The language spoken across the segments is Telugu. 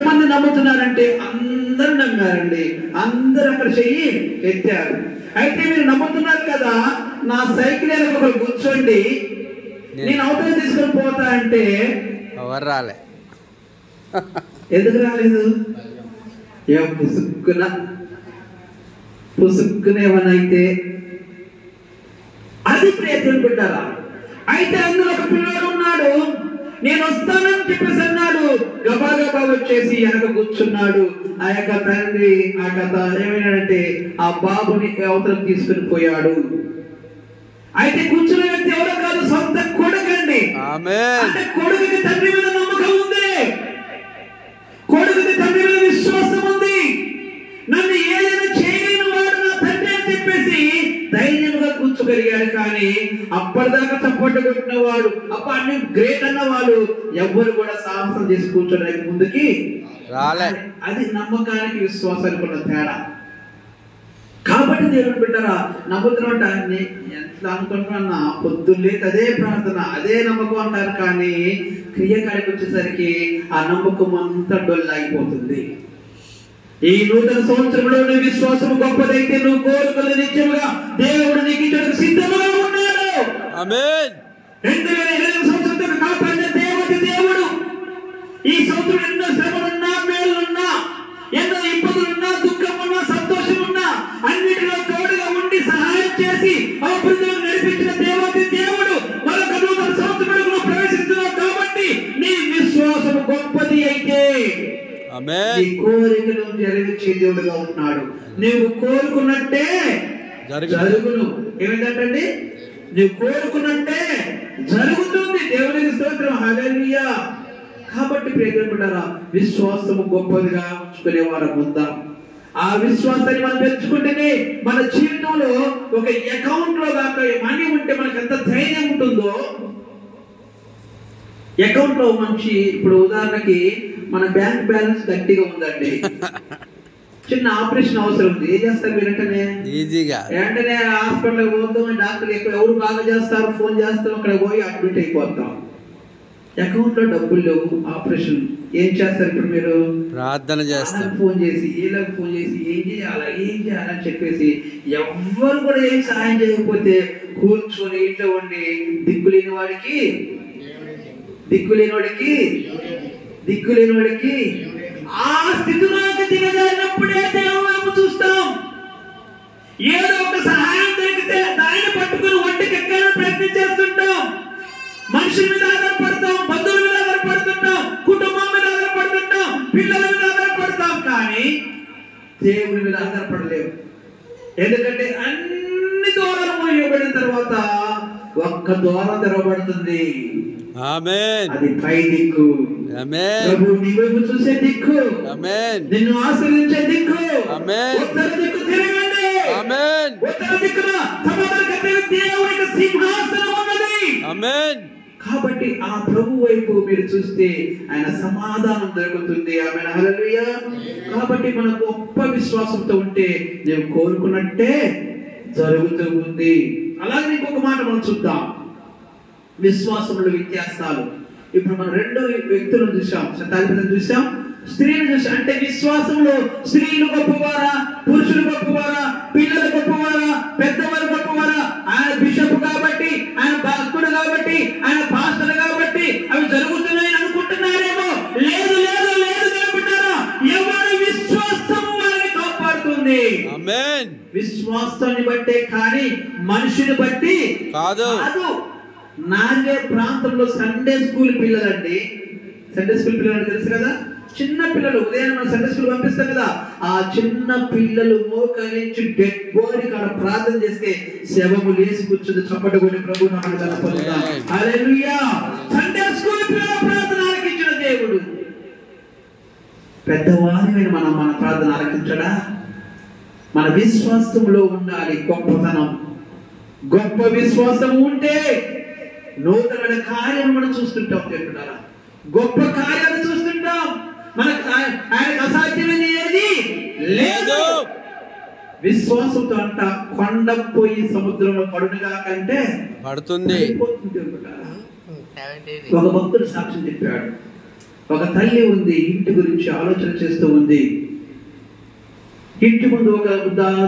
మంది నమ్ముతున్నారంటే అందరూ నమ్మారండి. అందరూ అక్కడ చెయ్యి ఎత్తారు. అయితే మీరు నమ్ముతున్నారు కదా, నా సైకిల్ ఒకరు కూర్చోండి, నేను అవతల తీసుకొని పోతా అంటే ఎవరు రాలే. ఎందుకు రాలేదు? పుసుక్కునేవనైతే అది ప్రయత్నం పెట్టారా? అయితే అందులో ఒక పిల్లడు ఉన్నాడు, నేను వస్తానని చెప్పేసి అన్నాడు. గబా గబా వచ్చేసి వెనక కూర్చున్నాడు. ఆ యొక్క తండ్రి ఆ కథ ఏమైనాడంటే ఆ బాబుని అవతలకు తీసుకుని పోయాడు. అయితే కూర్చున్న వ్యక్తి ఎవరో కాదు, సొంత కొడుకండి. అంటే కొడుకుకి తండ్రి మీద నమ్మకం ఉంది, కొడుకుకి తండ్రి మీద విశ్వాసం ఉంది. నన్ను ఏదైనా చేయలేని వాడు నా తండ్రి అని చెప్పేసి ధైర్యంగా కూర్చోగలిగాడు. కానీ అప్పటిదాకా చప్పట్లు కొట్టిన వాడు, అప్ప అన్ని గ్రేట్ అన్న వాళ్ళు ఎవ్వరు కూడా సాహసం చేసి కూర్చోడానికి ముందుకి రాలే. అది నమ్మకానికి విశ్వాసానికి ఉన్న తేడా. కాబట్టి దేవుని బిడ్డరా, నమ్ముతున్నా ఎట్లా అనుకుంటున్నా, పొద్దున్నే అదే ప్రార్థన అదే నమ్మకం అంటారు. కానీ క్రియకాడికి వచ్చేసరికి ఆ నమ్మకం అంతా డొల్లాగిపోతుంది. ఈ నూతన సంవత్సరంలో నీ విశ్వాసం గొప్పదైతే నువ్వు కోరుకున్న నిత్యముగా దేవుడు నీకు ఇచ్చడానికి సిద్ధంగా ఉన్నాడు. ఆమేన్. 2020 సంవత్సరంతో కాపాడిన దేవుడు ఈ సంవత్సరం ఎన్నో శ్రమలున్నా, మేలున్నా, ఎన్నో ఇబ్బందులున్నా, దుఃఖమున్నా, సంతోషమున్నా అన్నిటిలో తోడుగా ఉండి సహాయం చేసి అభివృద్ధిలో నడిపించిన దేవుడు మరొక నూతన సంవత్సరంలో ప్రవేశిస్తున్నావు. కాబట్టి నీ విశ్వాసం గొప్పది అయితే నీ కోరికను జరిగించే దేవుడుగా ఉన్నాడు. నువ్వు కోరుకున్నట్టే జరుగును. ఏమిటంటే నువ్వు కోరుకున్నట్టే జరుగుతుంది. దేవునికి స్తోత్రం, హల్లెలూయా. కాబట్టి ప్రియమైనవారా, విశ్వాసము గొప్పదిగా ఉంచుకునే వారు ఉందాం. ఆ విశ్వాసాన్ని మనం పెంచుకుంటేనే మన జీవితంలో ఒక అకౌంట్ లో దాకా మనీ ఉంటే మనకు ఎంత ధైర్యం ఉంటుందో. అకౌంట్ లో మంచి, ఇప్పుడు ఉదాహరణకి మన బ్యాంక్ బ్యాలెన్స్ గట్టిగా ఉందండి, చిన్న ఆపరేషన్ అవసరం ఉంది, ఏం చేస్తారు మీరు? వెంటనే హాస్పిటల్ పోతాం, డాక్టర్ ఎవరు బాగా చేస్తారు ఫోన్ చేస్తాం, అక్కడ పోయి అడ్మిట్ అయిపోతాం. అకౌంట్ లో డబ్బులు లేవు, ఆపరేషన్ ఏం చేస్తారు? ఇప్పుడు మీరు ప్రార్థన చేస్తారు, ఫోన్ చేసి వీళ్ళకి ఫోన్ చేసి ఏం చేయాలని చెప్పేసి ఎవ్వరు కూడా ఏం సహాయం చేయకపోతే కూర్చొని ఇంట్లో ఉండి దిక్కులేని వాడికి ఆ స్థితిలోకి దిగజారినప్పుడే దేవుడు చూస్తాం. ఏదో ఒక సహాయం దొరికితే దాన్ని పట్టుకుని ఒంటికి ఎక్కాలని ప్రయత్నం చేస్తుంటాం. మనుషుల మీద ఆధారపడతాం, బంధువుల మీద ఆధారపడుతుంటాం, కుటుంబం మీద ఆధారపడుతుంటాం, పిల్లల మీద ఆధారపడతాం. కానీ దేవుని మీద ఆధారపడలేము. ఎందుకంటే అన్ని ద్వారాలు మూయబడిన తర్వాత ఒక్క ద్వారం తెరవబడుతుంది. ఆమేన్. అది పై దిక్కు. ఆమేన్. ప్రభువు నీ వైపు చూసే దిక్కు. ఆమేన్. నిన్ను ఆశీర్వదించే దిక్కు. ఆమేన్. ఉత్తర దిక్కు తిరగండి. ఆమేన్. ఉత్తర దిక్కున సమాధానకర్త దేవునికి సింహాసనం ఉన్నది. ఆమేన్. కాబట్టి ఆ ప్రభు వైపు మీరు చూస్తే ఆయన సమాధానం దొరుకుతుంది. ఆమేన్, హల్లెలూయా. కాబట్టి మన గొప్ప విశ్వాసంతో ఉంటే నేను కోరుకున్నట్టే జరుగుతూ ఉంది. అలాగే ఇంకొక మాట మనం చూద్దాం, విశ్వాసంలో వ్యత్యాసాలు. ఇప్పుడు మనం రెండో వ్యక్తులను చూసాం, శతాధిపతిని చూసాం, స్త్రీలు చూసాం. అంటే విశ్వాసంలో స్త్రీలు గొప్పవారా, పురుషులు గొప్పవారా, పిల్లలు గొప్పవారా, పెద్దవారు గొప్పవారా? ఆయన బిషప్ కాబట్టి, ఆయన భక్తుడు కాబట్టి, ఆయన పాస్టర్ కాబట్టి అవి జరుగుతున్నాయని అనుకుంటున్నారేమో. లేదు లేదు లేదు దేవుడారా, ఎవరి విశ్వాసం వారిని కాపాడుతుంది. ఆమేన్. విశ్వాసాన్ని బట్టే కానీ మనుషుని బట్టి కాదు. నాగే ప్రాంతంలో సండే స్కూల్ పిల్లలండి, సండే స్కూల్ పిల్లలు తెలుసు కదా, చిన్న పిల్లలు ఉదయం మన సండే స్కూల్ పంపిస్తాం కదా, ఆ చిన్న పిల్లలు మోకరించి డెడ్ బాడీ కాడ ప్రార్థన చేస్తే శవము లేచి కూర్చుంది. చప్పట కొట్టి ప్రభు నామమున పొందుదాం. హల్లెలూయా. సండే స్కూల్ పిల్లల ప్రార్థన ఆలకించిన దేవుడు పెద్దవారిని మన ప్రార్థన ఆలకించడా? మన విశ్వాసంలో ఉండాలి గొప్పతనం. గొప్ప విశ్వాసం ఉంటే నూతనమైన కార్యాలు మనం చూస్తుంటాం. చెప్తున్నారా? గొప్ప కార్యాలు చూస్తుంటాం. మనకు ఆయనకు అసాధ్యమైనది ఏది లేదు. విశ్వాసంతో అంట కొండ పోయి సముద్రంలో పడునుగా కంటే పడుతుంది. ఒక భక్తుడు సాక్ష్యం చెప్పాడు, ఒక తల్లి ఉంది, ఇంటి గురించి ఆలోచన చేస్తూ ఉంది. ఇంటి ముందు ఒక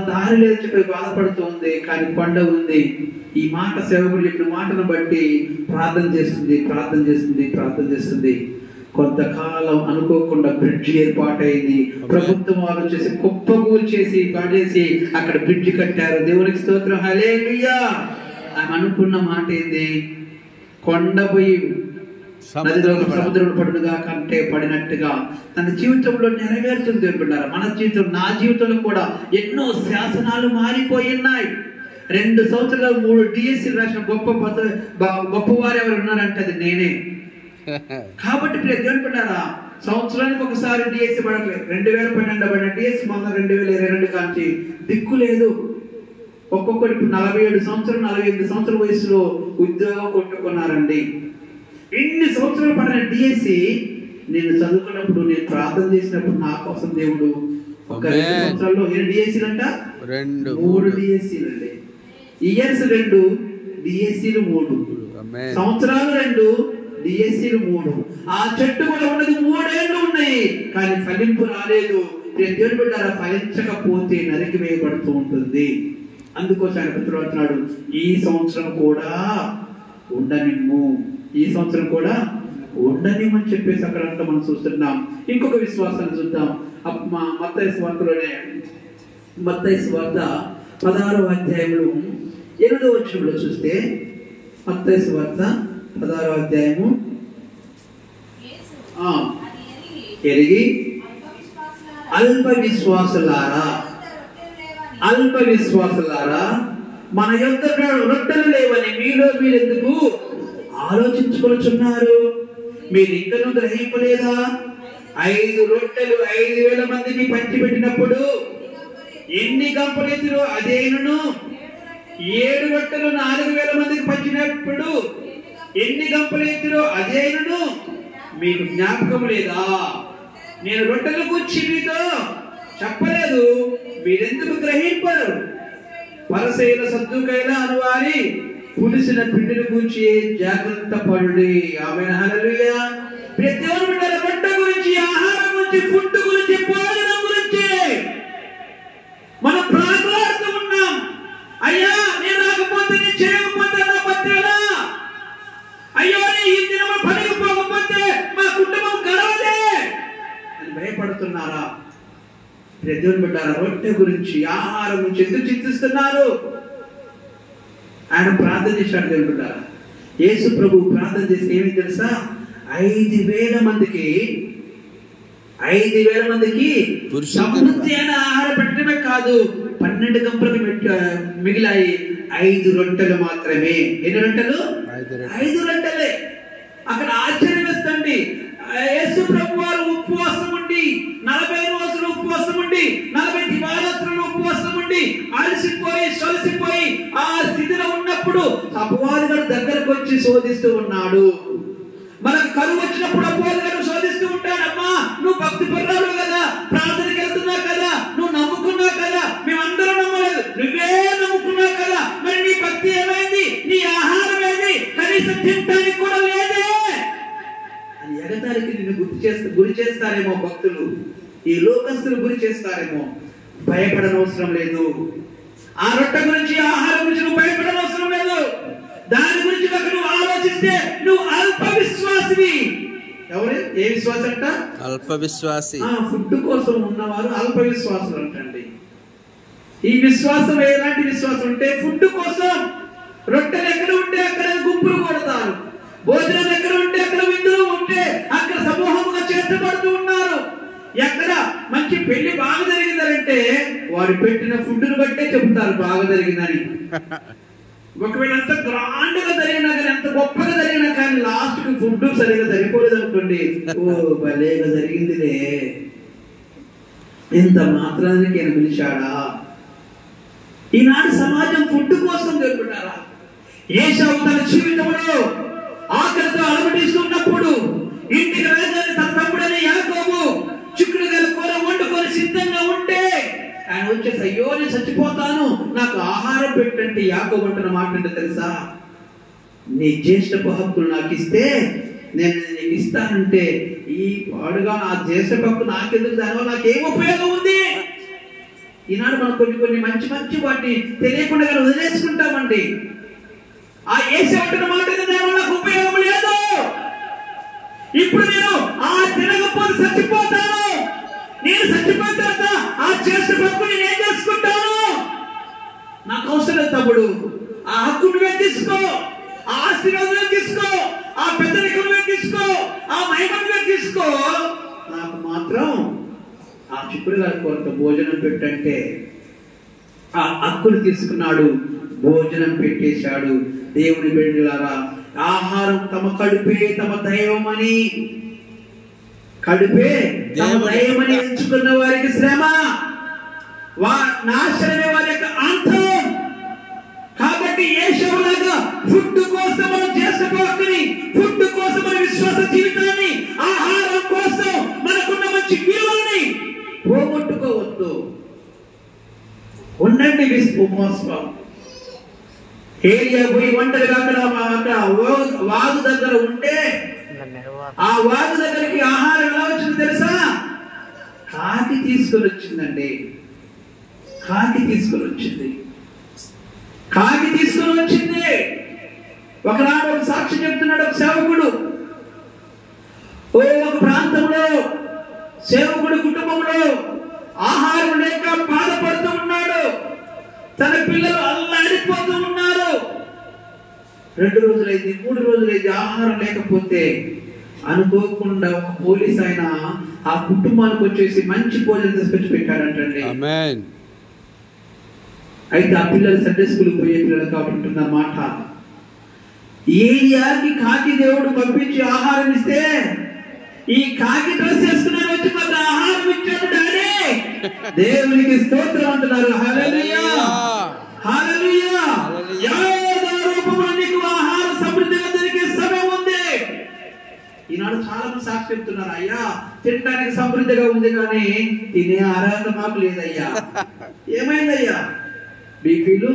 దారి లేదు చెప్పి బాధపడుతూ ఉంది. కానీ కొండ ఉంది. ఈ మాట సేవకుడు చెప్పిన మాటను బట్టి ప్రార్థన చేస్తుంది. కొంతకాలం అనుకోకుండా బ్రిడ్జ్ ఏర్పాటైంది. ప్రభుత్వం వారు చేసి కుప్పగూరు చేసి పడేసి అక్కడ బ్రిడ్జ్ కట్టారు. దేవునికి స్తోత్రం, హల్లెలూయా. ఆమె అనుకున్న మాట ఏంది? కొండపోయి సముద్రంలో పడునుగా కంటే పడినట్టుగా తన జీవితంలో నెరవేరుతుంది. అనుకుంటారా? మన జీవితం, నా జీవితంలో కూడా ఎన్నో శాసనాలు మారిపోయి ఉన్నాయి. 2 సంవత్సరాలు 3 DSC రాసిన గొప్పవారు ఎవరు ఉన్నారంటే అది నేనే. కాబట్టి అనుకుంటారా, సంవత్సరానికి ఒకసారి DSC పడట్లేదు. 2012 పడిన DSC మొన్న 2022 కాంచి దిక్కు లేదు. ఒక్కొక్కటి 47 సంవత్సరాలు 48 సంవత్సరాల వయసులో ఉద్యోగం కొట్టుకున్నారండి. ఇన్ని సంవత్సరాలు పడిన DSC నేను చదువుకున్నప్పుడు, నేను ప్రార్థన చేసినప్పుడు నా కోసం దేవుడు ఒక 2 సంవత్సరాల్లో 2 DSCలు అంట 3 DSCలు అండి. ఇయర్స్ 2, DSCలు 3, సంవత్సరాలు 2, DSCలు 3. ఆ చెట్టు కూడా ఉన్నది 3 ఏళ్ళు ఉన్నాయి, కానీ ఫలింపు రాలేదు. దేవుని బిడ్డలారా, ఫలించకపోతే నరికి వేయబడుతూ ఉంటుంది. అందుకోసం ఆయన పుత్రుడు అంటున్నాడు, ఈ సంవత్సరం కూడా ఉండనిమ్మని చెప్పేసి అక్కడ అంతా మనం చూస్తున్నాం. ఇంకొక విశ్వాసాన్ని చూద్దాం. మత్తయి సువార్తలోనే, మత్తయి సువార్త 16వ అధ్యాయంలో 8వ వచనంలో చూస్తే, మత్తయి సువార్త 16వ అధ్యాయము, ఎరిగి అల్ప విశ్వాసులారా మన యొద్ద రొట్టెలు లేవని మీలో మీరెందుకు ఆలోచించుకొనుచున్నారు? మీరు ఇంకనూ గ్రహింపలేదా? 5 రొట్టెలు 5,000 మందికి పంచిపెట్టినప్పుడు ఎన్ని గంపలెత్తులో అదేనును? 7 రొట్టెలు 4,000 మందికి పంచినప్పుడు ఎన్ని గంపలెత్తులో అదేనును? మీకు జ్ఞాపకం లేదా? నేను రొట్టెల గురించి మీతో చెప్పలేదు, మీరెందుకు గ్రహింపరు? పరిసయ్యుల సద్దూకైల అనువారి పులిసిన పిండిని గురించి జాగ్రత్త పడుడి. ఆమేన్, హల్లెలూయా. దేవుని బిడ్డల రొట్టె గురించి, ఆహారం గురించి, ఫుడ్ గురించి, భోజనం గురించి మనం ప్రార్థనలు ఉన్నాం. అయ్యా, నేను రాకపోతే, నేను చేయకపోతే నా బతికేలా? అయ్యో, ఈ దినం పనికి పోకపోతే మా కుటుంబం గడవలే అని భయపడుతున్నారా? దేవుని బిడ్డల రొట్టె గురించి, ఆహారం గురించి ఎందుకు చింతిస్తున్నారు? ఆయన ప్రార్థన చేశాడు. దేవుని బిడ్డలారా, యేసు ప్రభు ప్రార్థన చేసి ఏమి తెలుసా? 5,000 మందికి సమృద్ధి అయిన ఆహారం పెట్టడమే కాదు, 12 గంపలకు మిగిలాయి 5 రొట్టెలు మాత్రమే. ఎన్ని రొట్టెలు? 5 రొట్టెలే. అక్కడ ఆశ్చర్యం వేస్తుంది. యేసు ప్రభు వారు ఉపవాసం ఉండి 40 రోజులు ఉపవాసం ఉండి 40 దివారాత్రులు ఉపవాసం ఉండి అలసిపోయి సొలసిపోయి ఆ స్థితిలో ఉన్నప్పుడు అపవాదిగాడు దగ్గరకు వచ్చి శోధిస్తూ ఉన్నాడు. మనకు కరువు వచ్చినప్పుడు అపవాదిగాడు శోధిస్తూ ఉంటాడు. అమ్మా, నువ్వు భక్తి పరురాలు కదా, ప్రార్థనకి వెళ్తున్నావు కదా, నువ్వు నమ్ముకున్నావు కదా, మేమందరం నమ్మలేదు, నువ్వే నమ్ముకున్నావు కదా, మరి నీ భక్తి ఏమైంది? నీ ఆహారం ఏది? కనీసం తినడానికి కూడా లేదే అని ఎగతాళికి నిన్ను గురి చేస్తారేమో భక్తులు, ఈ లోకస్తులు గురి చేస్తారేమో. భయపడనవసరం లేదు. ఆ రొట్టె గురించి, ఆహారం గురించి నువ్వు భయపడనవసరం లేదు. దాని గురించి నువ్వు ఆలోచిస్తే నువ్వు అల్ప విశ్వాసివి. ఎవరు? ఏ విశ్వాసం అంట? అల్ప విశ్వాసి. ఫుడ్ కోసం ఉన్నవారు అల్ప విశ్వాసులు అంటండి. ఈ విశ్వాసం ఎలాంటి విశ్వాసం అంటే, ఫుడ్ కోసం రొట్టెలు ఎక్కడ ఉంటే అక్కడ గుంపులు కొడతారు, భోజనం ఎక్కడ ఉంటే అక్కడ విందులు ఉంటే అక్కడ సమూహంగా చేర్చబడుతూ ఉన్నారు. ఎక్కడ మంచి పెళ్లి బాగా జరిగిందంటే వారు పెట్టిన ఫుడ్ను బట్టే చెబుతారు బాగా జరిగిందని. ఒకవేళ ఎంత గ్రాండ్ గా జరిగినా కానీ, ఎంత గొప్పగా జరిగినా కానీ లాస్ట్ కి ఫుడ్ సరిగా సరిపోలేదు అనుకోండి, ఓ భలేగా జరిగిందిలే, ఇంత మాత్రానికి నేను పిలిచాడా? ఈనాడు సమాజం ఫుడ్ కోసం జరుగుతారా? ఏశావు తన జీవితంలో ఆకలితో అలమటిస్తున్నప్పుడు ఇంటికి రాగానే తన తమ్ముడని యాకోబు చిక్కుడుగాయల కూర వండుకొని సిద్ధంగా ఉంటే ఆయన వచ్చేసి, అయ్యో నేను చచ్చిపోతాను, నాకు ఆహారం పెట్టండి. యాకోబు అంటున్న మాట అంటే తెలుసా? నీ జ్యేష్ఠపు హక్కులు నాకు ఇస్తే నేను ఇస్తానంటే ఈ పాడుగా ఆ దేశభక్తు నాకెందుకు, దానివల్ల నాకేం ఉపయోగం ఉంది? ఈనాడు మనం కొన్ని మంచి వాటిని తెలియకుండా వదిలేసుకుంటామండి. ఆ ఏసేవటన మాట దానివల్ల నాకు ఉపయోగం లేదు. ఇప్పుడు నేను ఆ తిరగపోతే చచ్చిపోతాను. నేను చచ్చిపోయిన తర్వాత ఆ చేసిన భక్తుని నేను చేసుకుంటాను. నాకు అవసరం తమ్ముడు. ఆ హక్కు నువ్వే తీసుకో, ఆ ఆశీర్వాదం తీసుకో, ఆ పెద్దరికం నువ్వే తీసుకో, ఆ మహిమ నువ్వే తీసుకో. నాకు మాత్రం ఆ చిక్కుడు గారి కొరత భోజనం పెట్టంటే ఆ హక్కును తీసుకున్నాడు, భోజనం పెట్టేశాడు. దేవుని బిడ్డలారా, ఆహారం తమ కడుపే తమ దైవమని, కడుపే తమ దైవమని ఎంచుకున్న వారికి శ్రమ, నాశనమే వారి యొక్క అంతం. కాబట్టి యేషవులాగా ఫుడ్ కోసం మనం చేసుకోకని, ఫుడ్ కోసం మన విశ్వాస జీవితాన్ని, ఆహారం కోసం మనకున్న మంచి విలువని పోగొట్టుకోవద్దు. ఉండండి విశ్వాసం. ఏలియా పోయి ఒంటరిగా అక్కడ వాగు దగ్గర ఉంటే ఆ వాగు దగ్గరికి ఆహారం ఎలా వచ్చింది తెలుసా? కాకి తీసుకొని వచ్చిందండి. కాకి తీసుకొని వచ్చింది. ఒకనాడు ఒక సాక్షి చెప్తున్నాడు. ఒక సేవకుడు ఒక ప్రాంతంలో సేవకుడు కుటుంబంలో ఆహారం లేక బాధపడుతూ ఉన్నాడు. తన పిల్లలు అల్లాడిపోతూ ఉన్నారు. 2 రోజులైంది, 3 రోజులైంది, ఆహారం లేకపోతే అనుకోకుండా ఒక పోలీస్ ఆయన ఆ కుటుంబానికి వచ్చేసి మంచి భోజనం తీసుకొచ్చి పెట్టాడంటండి. అయితే ఆ పిల్లలు సండే స్కూల్ పోయే పిల్లలు కాబట్టి అన్నమాట, ఏలియాకి కాకి దేవుడు పంపించి ఆహారం ఇస్తే ఈ కాకి డ్రెస్ వేసుకున్నాడు, వచ్చి మాకు ఆహారం ఇచ్చాడు డాడీ. దేవునికి స్తోత్రం అంటున్నారు. హల్లెలూయా, హల్లెలూయా. యెహోవా రూపంలో నీకు ఆహారం సమృద్ధిగా దొరికే సమయం ఉంది. ఈనాడు చాలా మంది సాక్షి చెప్తున్నారు, అయ్యా తినడానికి సమృద్ధిగా ఉంది కానీ తినే అర్హత మాకు లేదయ్యా. ఏమైందయ్యా? బీపీలు,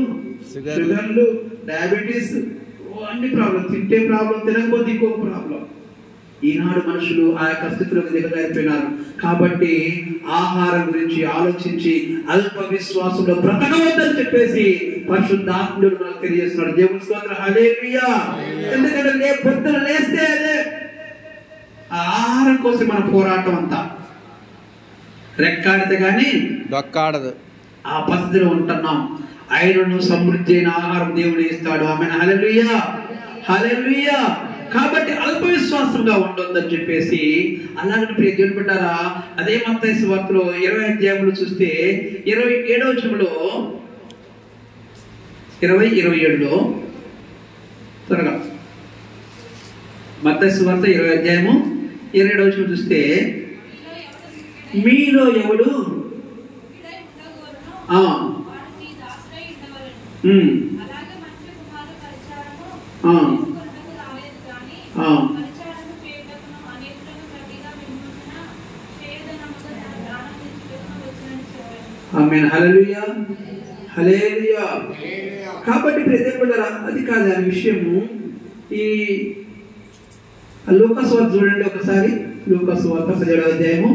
షుగర్లు, డయాబెటీస్, అన్ని ప్రాబ్లం. తింటే ప్రాబ్లం, తినకపోతే ఇంకొక ప్రాబ్లం. ఈనాడు మనుషులు ఆ యొక్క స్థితిలోకి దిగజారిపోయినారు. కాబట్టి ఆహారం గురించి ఆలోచించి అల్ప విశ్వాసంలో బ్రతకవద్దని చెప్పేసి పరిశుద్ధాత్ముడు మనకు తెలియజేస్తున్నాడు. దేవుని స్తోత్రం, హల్లెలూయా. ఎందుకంటే పొద్దున లేస్తే అదే ఆహారం కోసం మన పోరాటం అంతా. రెక్కాడితే గాని దొక్కాడదు, ఆ పరిస్థితిలో ఉంటున్నాం. ఆయనను సమృద్ధి అయిన ఆహారం దేవుడు ఇస్తాడు. ఆమేన్, హల్లెలూయా, హల్లెలూయా. కాబట్టి అల్ప విశ్వాసంగా ఉండొద్దని చెప్పేసి అలాగని ప్రియ దేవుని బిడ్డలారా, అదే మత్తయి సువార్తలో 20వ అధ్యాయంలో చూస్తే 27వ వచనంలో 27లో త్వరగా మత్తయి సువార్త 20వ అధ్యాయము 27వ వచనం చూస్తే, మీలో ఎవడు ఆమేన్, హల్లెలూయా, హల్లెలూయా. కాబట్టి ప్రతిపదరా అది కాదు ఆ విషయము. ఈ లూకాసు వార్త చూడండి ఒకసారి. లూకాసు వార్త 17వ అధ్యాయము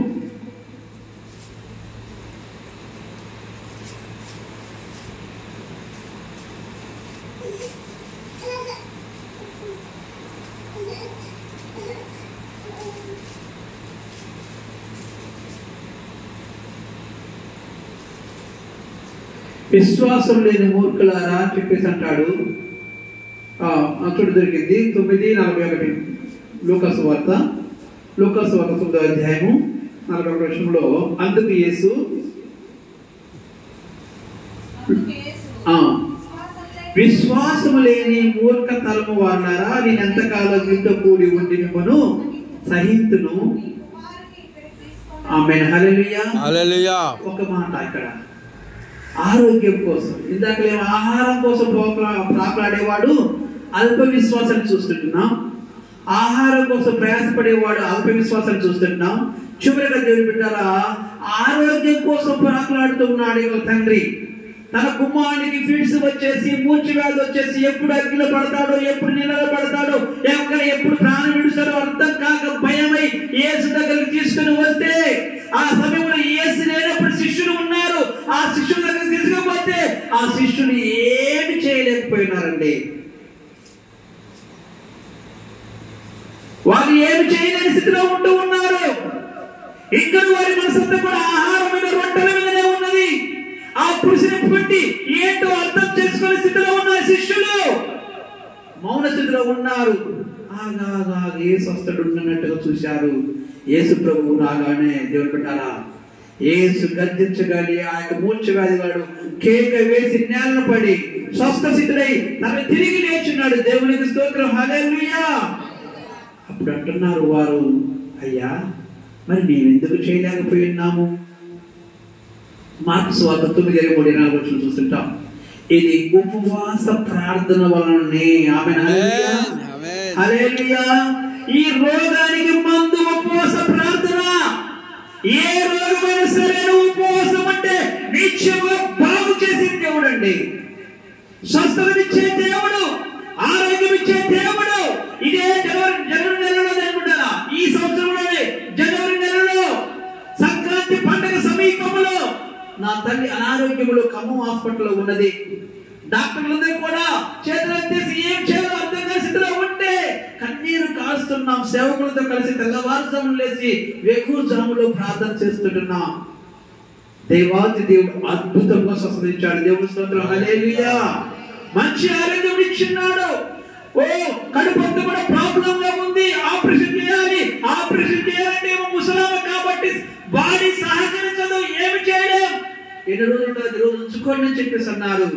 విశ్వాసం లేని మూర్ఖులారా చెప్పేసి అంటాడు. చూడు దొరికింది 9:41 లూకాసు వార్త 9వ అధ్యాయము 41వ వచనంలో, అందుకు యేసు విశ్వాసము లేని మూర్ఖతరము వారులారా, నేను ఎంతకాలం మీతో కూడి ఉండి మిమ్మను సహింతును. ఆమేన్, హల్లెలూయా, హల్లెలూయా. ఒక మాట ఇక్కడ ఆరోగ్యం కోసం, ఇందాక ఆహారం కోసం ప్రాకులాడేవాడు అల్ప విశ్వాసాన్ని చూస్తుంటున్నాం. ఆహారం కోసం ప్రయాసపడేవాడు అల్ప విశ్వాసాన్ని చూస్తుంటున్నాం. చివరిగా దేవుని బిడ్డలారా, ఆరోగ్యం కోసం ప్రాకులాడుతూ ఉన్నాడు తండ్రి. తన కుమారునికి ఫిట్స్ వచ్చేసి, మూర్ఛ వ్యాధి వచ్చేసి, ఎప్పుడు అగ్గిలో పడతాడో, ఎప్పుడు నీళ్ళలో పడతాడో, ఎప్పుడు ప్రాణం విడుస్తాడో అర్థం కాక భయమై యేసు దగ్గరికి తీసుకుని వస్తే, ఆ సమయంలో యేసు లేనప్పుడు శిష్యులు ఉన్నారు. ఆ శిష్యుల దగ్గరికి తీసుకుపోతే ఆ శిష్యులు ఏమి చేయలేకపోయినారండి. వాళ్ళు ఏమి చేయలేని స్థితిలో ఉంటూ ఉన్నారు. ఇంకా వారి మనసంతా కూడా ఆహారం మీద, రొట్టెల మీదనే ఉన్నది. ఆ పురుషుని బట్టి ఏంటో అర్థం చేసుకునే స్థితిలో ఉన్నారు శిష్యులు. మౌన స్థితిలో ఉన్నారు. యేసు వస్తాడు ఉన్నట్టుగా చూశారు. యేసు ప్రభువు రాగానే దేవుడు పెట్టారా, యేసు గర్జించగానే ఆ యొక్క మూర్ఛ వ్యాధి వాడు కేక వేసి నేలను పడి స్వస్థ స్థితుడై తన తిరిగి లేచున్నాడు. దేవునికి స్తోత్రం, హల్లెలూయా. అప్పుడు అంటున్నారు వారు, అయ్యా మరి మేమెందుకు చేయలేకపోయినాము? మార్కు సువార్త 9:3-4 చూస్తుంటాం. ఇది ఉపవాస ప్రార్థన వలననే. ఆమేన్, హల్లెలూయా. ఈ రోగానికి మందు ఉపవాస ప్రార్థన. ఏ రోగమైనా సరే ఉపవాసం అంటే నిత్యముగా బాగు చేసే దేవుడు అండి. స్వస్థతనిచ్చే దేవుడు, ఆరోగ్యం ఇచ్చే దేవుడు. ఇదే జనవరి నెలలో అనుకుంటారా, ఈ సంవత్సరంలోనే జనవరి నెలలో సంక్రాంతి పండుగ సమీపంలో నా తల్లి అనారోగ్యములో ఖమ్మం హాస్పిటల్లో ఉన్నది. డాక్టర్లందరూ కూడా చేతులెత్తేసి ఏం చేయాలో అర్థం కాని స్థితిలో ఉంటే కన్నీరు కాస్తున్నాం. సేవకులతో కలిసి తెల్లవారుజామున లేచి వేకువజాములో ప్రార్థన చేస్తుంటున్నాం. దేవాది దేవుడు అద్భుతంగా స్వస్థతించాడు. దేవుని స్తోత్రం, హల్లెలూయా. మంచి ఆరోగ్యం ఇచ్చినాడు. కడుపంతా కూడా ప్రాబ్లం గా ఉంది, ఆపరేషన్ చేయాలి. ఆపరేషన్ చేయాలంటే ముసలామ కాబట్టి బాడీ సహకరించదు, ఏమి చేయడం. 7 రోజులు ఉంటుంది, రోజు ఉంచుకోండి అని చెప్పేసి అన్నారు.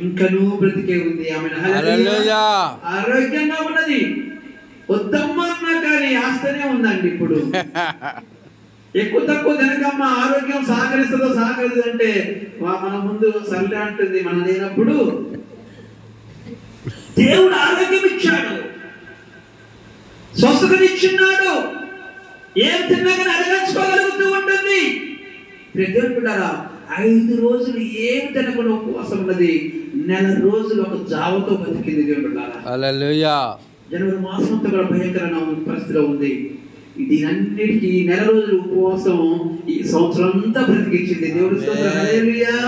ఇంకనూ బ్రతికే ఉంది. ఆమె ఆరోగ్యంగా ఉన్నది. వద్దమ్మా అన్నా కానీ ఆస్తనే ఉందండి. ఇప్పుడు ఎక్కువ తక్కువ తినకమ్మా, ఆరోగ్యం సహకరిస్తుందో సహకరిస్తుంది అంటే మన ముందు సర్లే అంటుంది. మన లేనప్పుడు దేవుడు ఆరోగ్యం ఇచ్చాడు, స్వస్థతనిచ్చిన్నాడు. ఏం తిన్నా కానీ అడగచ్చుకోగలుగుతూ ఉంటుంది. దేవుడు 5 రోజులు ఏమి తినకుండా ఉపవాసం ఉన్నది. 1 రోజులు ఒక జావతో బతికింది. దేవుడు హల్లెలూయా. జనవరి మాసం అంతా కూడా భయంకరమైన పరిస్థితిలో ఉంది. దీనన్నిటికీ 1 రోజులు ఉపవాసం ఈ సంవత్సరం అంతా బ్రతికించింది. దేవుడు స్తోత్రం, హల్లెలూయా.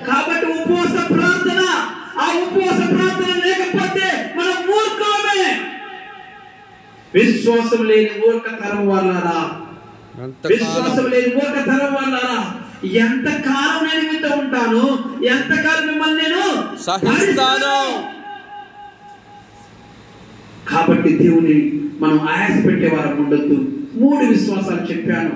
కాబట్టి ఉపవాస ప్రార్థన, ఆ ఉపవాస ప్రార్థన లేకపోతే మనం మూర్ఖమే. విశ్వాసం లేని మూర్ఖతరం వాళ్ళారా, విశ్వాసం లేని మూర్ఖతరం వాళ్ళారా. ఎంతకాలం నేను మీతో ఉంటాను, ఎంతకాలం మిమ్మల్ని నేను సహిస్తాను. కాబట్టి దేవుని మనం ఆయాస పెట్టేవారం ఉండొద్దు. 3 విశ్వాసాలు చెప్పాను.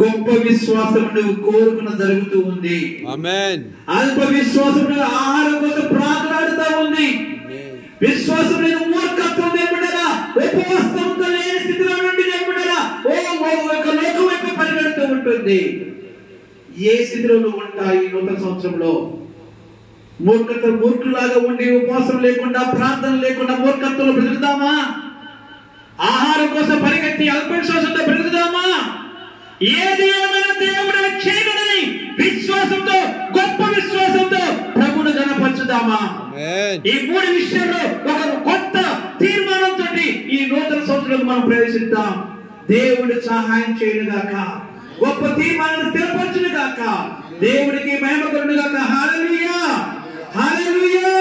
గొప్ప విశ్వాసం నువ్వు కోరుకున్న జరుగుతూ ఉంది. ఆమేన్. అల్ప విశ్వాసం ఆహారం కోసం ప్రార్థనాడుతూ ఉంది. విశ్వాసం లేదు మూర్ఖత్వం ఏమిటరా, ఉపవాసంతో లేని స్థితిలో నుండి ఏమిటరా ఒక లోకం వైపు పరిగెడుతూ ఉంటుంది. ఏ స్థితిలో నువ్వు ఉంటాయి ఈ నూతన సంవత్సరంలో? మూర్ఖులాగా ఉండి ఉపవాసం లేకుండా, ప్రార్థన లేకుండా మూర్ఖత్వంలో బ్రతుకుదామా? ఆహారం కోసం పరిగెత్తి అల్ప విశ్వాసంతో బ్రతుకుదామా? ఏది ఏమైనా దేవుడు చేయగలని విశ్వాసంతో, గొప్ప విశ్వాసంతో ప్రభువును ఘనపరచుదామా? ఈ 3 విషయాల్లో ఒక కొత్త తీర్మానంతో ఈ నూతన సంవత్సరం మనం ప్రవేశిద్దాం. దేవుడు సహాయం చేయను గాక, గొప్ప తీర్మానాన్ని స్థిరపరచును గాక, దేవుడికి మహిమ కలుగును గాక. హల్లెలూయా, హల్లెలూయా.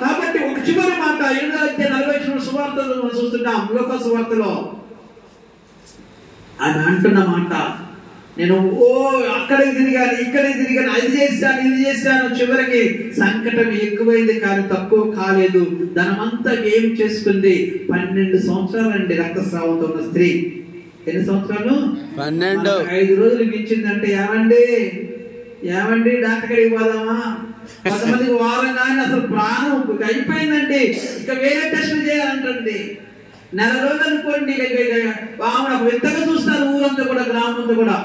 కాబట్టి ఒక చివరి మాట 8:40 సువార్తలో మనం చూస్తున్నాం. లోక సువార్తలో ఆయన అంటున్న మాట, నేను అక్కడికి తిరిగాను, ఇక్కడికి తిరిగాను, అది చేశాను, ఇది చేశాను, చివరికి సంకటం ఎక్కువైంది కానీ తక్కువ కాలేదు. ధనమంతా ఏం చేసుకుంది? 12 సంవత్సరాలు అండి రక్తస్రావంతో ఉన్న స్త్రీ. ఎన్ని సంవత్సరాలు? 12. 5 రోజులు మించిందంటే ఏమండి డాక్టర్ గారికి పోదామా? 10 మందికి వారం కానీ అసలు ప్రాణం అయిపోయిందండి, ఇక వేరే టెస్టులు చేయాలంటండి. 1 రోజులు అనుకోండి, వింతగా చూస్తారు ఊరంతా కూడా, గ్రామం అంతా కూడా.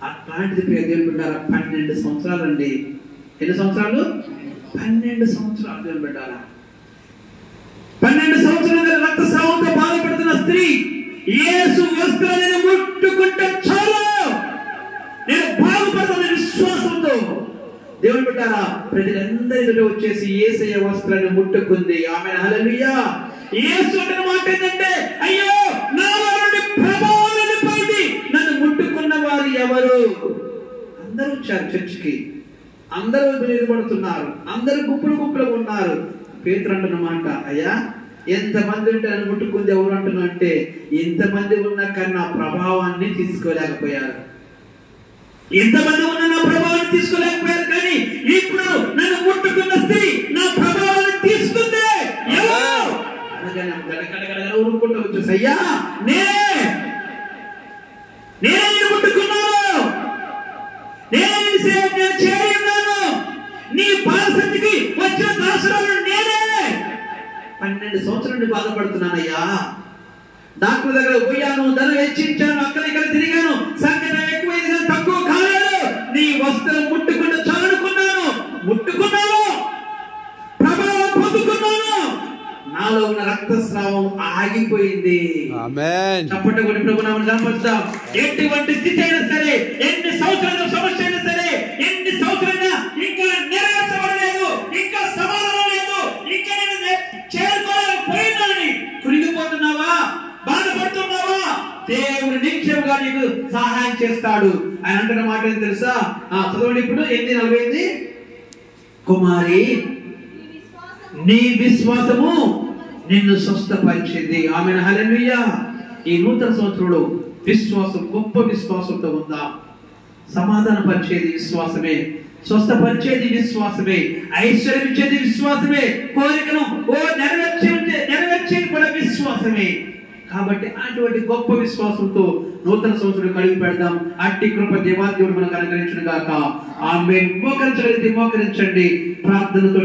అట్లాంటిది దేవుడుంటారా 12 సంవత్సరాలు అండి. ఎన్ని సంవత్సరాలు? 12 సంవత్సరాలు దేవుడుంటారా. 12 సంవత్సరాలు రక్తస్రావంతో బాధపడుతున్న స్త్రీ యేసు వస్త్రాలను ముట్టుకుంటే చాలు నేను బాగుపడతాను విశ్వాసంతో. దేవుని బిడ్డారా, ప్రజలందరి వచ్చేసి యేసయ్య వస్త్రాన్ని ముట్టుకుంది. ఆమేన్, హల్లెలూయా. యేసు అంటున్న మాట ఏంటంటే, అయ్యో నాలో నుండి ప్రభావం వెళ్ళిపోయింది, నన్ను ముట్టుకున్న వారు ఎవరు? అందరూ వచ్చారు చర్చికి, అందరూ నిలబడుతున్నారు, అందరూ గుంపులు ఉన్నారు. పేతురు అంటున్న మాట, అయ్యా ఎంతమంది ఉంటే నన్ను ముట్టుకుంది ఎవరు అంటున్నా అంటే, ఎంతమంది ఉన్నా కానీ నా ప్రభావాన్ని తీసుకోలేకపోయారు. ఎంతమంది ఉన్నా నా ప్రభావాన్ని తీసుకోలేకపోయారు, కానీ ఇప్పుడు నన్ను ముట్టుకున్న స్త్రీ నా ప్రభావాన్ని తీసుకుంది. ఊరుకుంటూ వచ్చేసి, అయ్యా నేనే ముట్టుకున్నాను, నేను చేరి ఉన్నాను, నీ పాదసన్నిధికి వచ్చిన దాసురాలు నేనే. 12 సంవత్సరాల నుండి బాధపడుతున్నానయ్యా. డాక్టర్ దగ్గర పోయాను, ధనం వెచ్చించాను, అక్కడ తిరిగాను, సంఖ్య ఎక్కువైంది కానీ తక్కువ కాలేదు. నీ వస్త్రం ముట్టుకుంటూ చాలుకున్నాను, ముట్టుకున్నాను, ప్రభావం పొందుకున్నాను, నాలో ఉన్న రక్తస్రావం ఆగిపోయింది. ఆమేన్. చప్పట కొట్టి ప్రభునామమును కనపరుస్తాం. ఎటువంటి స్థితి అయినా సరే, ఎన్ని సంవత్సరాల సమస్య అయినా సరే, ఎన్ని సంవత్సరాలు ఇంకా నెరవేర్చబడలేదు, ఇంకా సమాధానం లేదు, ఇంకా నేను చేరుకోలేకపోయినానని కురిగిపోతున్నావా, బాధపడుతున్నావా? దేవుడు నిత్యంగా నీకు సహాయం చేస్తాడు. ఆయన అంటున్న మాట ఏం తెలుసా? చదవండి ఇప్పుడు 8:48. కుమారి, నీ విశ్వాసము నిన్ను స్వస్థపరిచింది. ఆమేన్, హల్లెలూయా. ఈ నూతన సంవత్సరంలో విశ్వాసం, గొప్ప విశ్వాసంతో ఉందా? సమాధాన పరిచేది విశ్వాసమే, స్వస్థపరిచేది విశ్వాసమే, ఐశ్వర్యం ఇచ్చేది విశ్వాసమే, కోరికను నెరవేర్చేది కూడా విశ్వాసమే. కాబట్టి అటువంటి గొప్ప విశ్వాసంతో నూతన సంవత్సరం కలిగి పెడదాం. అట్టి కృప దేవాదేవుడు మనకు అనుగ్రహించును గాక. ఆమేన్. మోకరించండి, ప్రార్థనతో